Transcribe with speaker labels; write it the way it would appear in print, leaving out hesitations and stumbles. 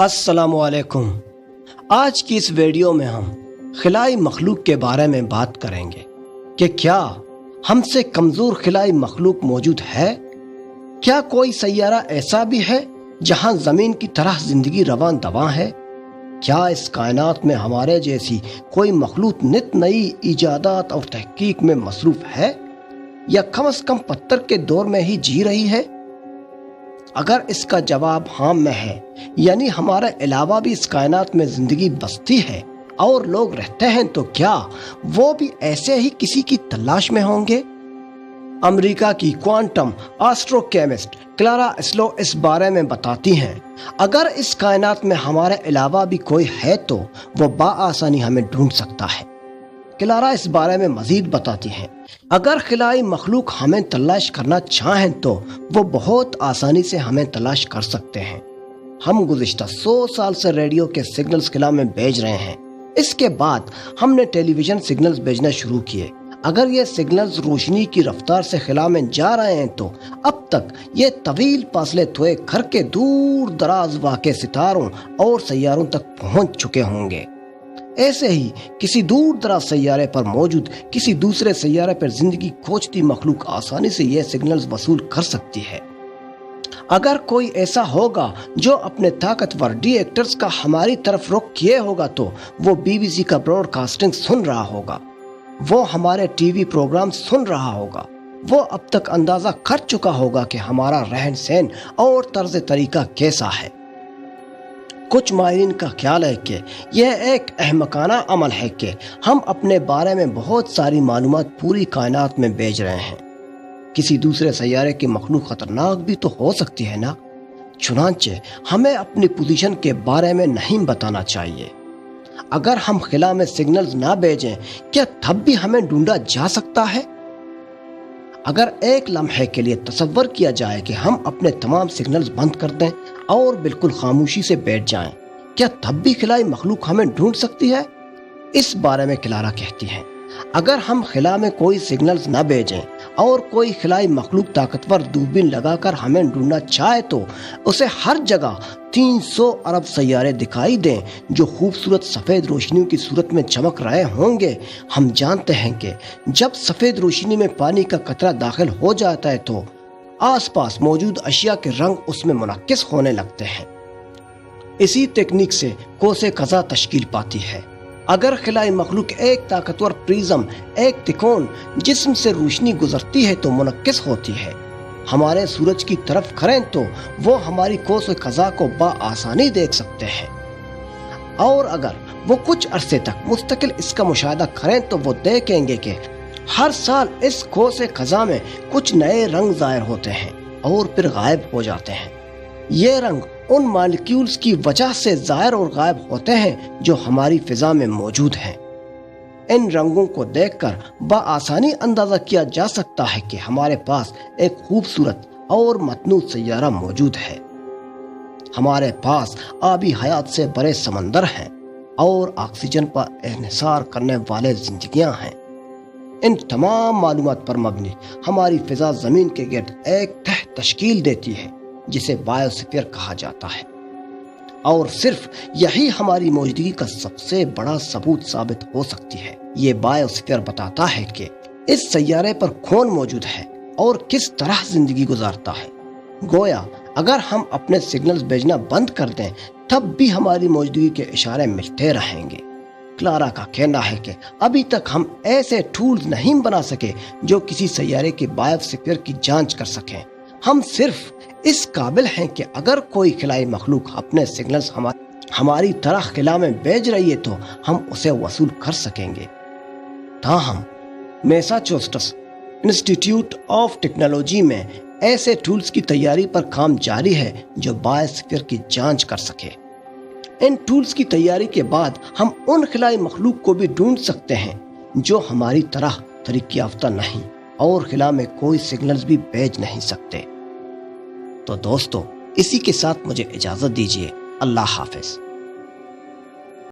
Speaker 1: अस्सलामु अलैकुम। आज की इस वीडियो में हम खिलाई मखलूक के बारे में बात करेंगे कि क्या हमसे कमज़ोर खिलाई मखलूक मौजूद है। क्या कोई सैयारा ऐसा भी है जहां ज़मीन की तरह ज़िंदगी रवां दवां है। क्या इस कायनात में हमारे जैसी कोई मखलूक नित नई इजादात और तहकीक में मसरूफ़ है या कम से कम पत्थर के दौर में ही जी रही है। अगर इसका जवाब हाँ में है, यानी हमारे अलावा भी इस कायनात में जिंदगी बसती है और लोग रहते हैं, तो क्या वो भी ऐसे ही किसी की तलाश में होंगे। अमेरिका की क्वांटम एस्ट्रोकेमिस्ट क्लारा स्लो इस बारे में बताती हैं, अगर इस कायनात में हमारे अलावा भी कोई है तो वो बाआसानी हमें ढूंढ सकता है। क्लारा इस बारे में मजीद बताती हैं, अगर खिलाई मखलूक हमें तलाश करना चाहें तो वो बहुत आसानी से हमें तलाश कर सकते हैं। हम गुज़िश्ता 100 साल से रेडियो के सिग्नल्स खिला में भेज रहे हैं। इसके बाद हमने टेलीविज़न सिग्नल्स भेजना शुरू किए। अगर ये सिग्नल्स रोशनी की रफ्तार से खिला में जा रहे हैं तो अब तक ये तवील फासले तोए घर के दूर दराज वाक़े सितारों और सैयारों तक पहुंच चुके होंगे। ऐसे ही किसी दूर दराज सैयारे पर मौजूद किसी दूसरे सैयारे पर जिंदगी खोजती मखलूक आसानी से यह सिग्नल्स वसूल कर सकती है। अगर कोई ऐसा होगा जो अपने ताकतवर डिटेक्टर्स का हमारी तरफ रुख किए होगा तो वो BBC का ब्रॉडकास्टिंग सुन रहा होगा, वो हमारे टीवी प्रोग्राम सुन रहा होगा, वो अब तक अंदाजा कर चुका होगा कि हमारा रहन सहन और तर्ज तरीका कैसा है। कुछ माहिरीन का ख्याल है कि यह एक अहमकाना अमल है कि हम अपने बारे में बहुत सारी मालूमात पूरी कायनात में भेज रहे हैं। किसी दूसरे सैयारे की मखलूक खतरनाक भी तो हो सकती है ना, चुनांचे हमें अपनी पोजीशन के बारे में नहीं बताना चाहिए। अगर हम खिला में सिग्नल्स ना भेजें, क्या तब भी हमें ढूंढा जा सकता है। अगर एक लम्हे के लिए तसव्वुर किया जाए कि हम अपने तमाम सिग्नल्स बंद कर दें और बिल्कुल खामोशी से बैठ जाएं, क्या तब भी खिलाई मखलूक हमें ढूंढ सकती है। इस बारे में क्लारा कहती हैं, अगर हम खिला में कोई सिग्नल्स न भेजें और कोई खिलाई मखलूक ताकतवर दूरबीन लगाकर हमें ढूंढना चाहे तो उसे हर जगह 300 अरब सैयारे दिखाई दें जो खूबसूरत सफ़ेद रोशनियों की सूरत में चमक रहे होंगे। हम जानते हैं कि जब सफ़ेद रोशनी में पानी का कतरा दाखिल हो जाता है तो आसपास मौजूद अशिया के रंग उसमें मुनक्किस होने लगते हैं। इसी टेक्निक से कोसे कज़ा तश्कील पाती है। अगर खिलाई मखलूक एक ताकतवर प्रिज्म, एक तिकोन जिस्म से रोशनी गुजरती है तो मुनक्किस होती है। हमारे सूरज की तरफ करें तो वो हमारी कोसे कज़ा को बाआसानी देख सकते हैं, और अगर वो कुछ अरसे तक मुस्तकिल इसका मुशाहदा करें तो वो देखेंगे कि हर साल इस कोसे कज़ा में कुछ नए रंग ज़ाहिर होते हैं और फिर गायब हो जाते हैं। ये रंग उन मॉलिक्यूल्स की वजह से ज़ाहिर और गायब होते हैं जो हमारी फिजा में मौजूद हैं। इन रंगों को देखकर बाआसानी अंदाज़ा किया जा सकता है कि हमारे पास एक खूबसूरत और मतनू सैयारा मौजूद है। हमारे पास आबी हयात से बड़े समंदर हैं और ऑक्सीजन पर इन्हिसार करने वाले जिंदगियां हैं। इन तमाम मालूमात पर मबनी हमारी फिजा ज़मीन के गिर्द एक तह तश्कील देती है जिसे बायोस्फीयर कहा जाता है, और सिर्फ यही हमारी मौजूदगी का सबसे बड़ा सबूत साबित हो सकती है। ये बायोस्फीयर बताता है कि इस सैयारे पर कौन मौजूद है और किस तरह जिंदगी गुजारता है। गोया अगर हम अपने सिग्नल्स भेजना बंद कर दें तब भी हमारी मौजूदगी के इशारे मिलते रहेंगे। क्लारा का कहना है कि अभी तक हम ऐसे टूल्स नहीं बना सके जो किसी सैयारे की बायोस्फीयर की जांच कर सकें। हम सिर्फ इस काबिल हैं कि अगर कोई खिलाई मखलूक अपने सिग्नल्स हमारी तरह खिला में भेज रही है तो हम उसे वसूल कर सकेंगे। ताहम मैसाचुसेट्स इंस्टीट्यूट ऑफ टेक्नोलॉजी में ऐसे टूल्स की तैयारी पर काम जारी है जो बायोस्फीयर की जांच कर सके। इन टूल्स की तैयारी के बाद हम उन खिलाई मखलूक को भी ढूंढ सकते हैं जो हमारी तरह तरक्की याफ्ता नहीं और खिला में कोई सिग्नल्स भी भेज नहीं सकते। तो दोस्तों, इसी के साथ मुझे इजाज़त दीजिए। अल्लाह हाफिज।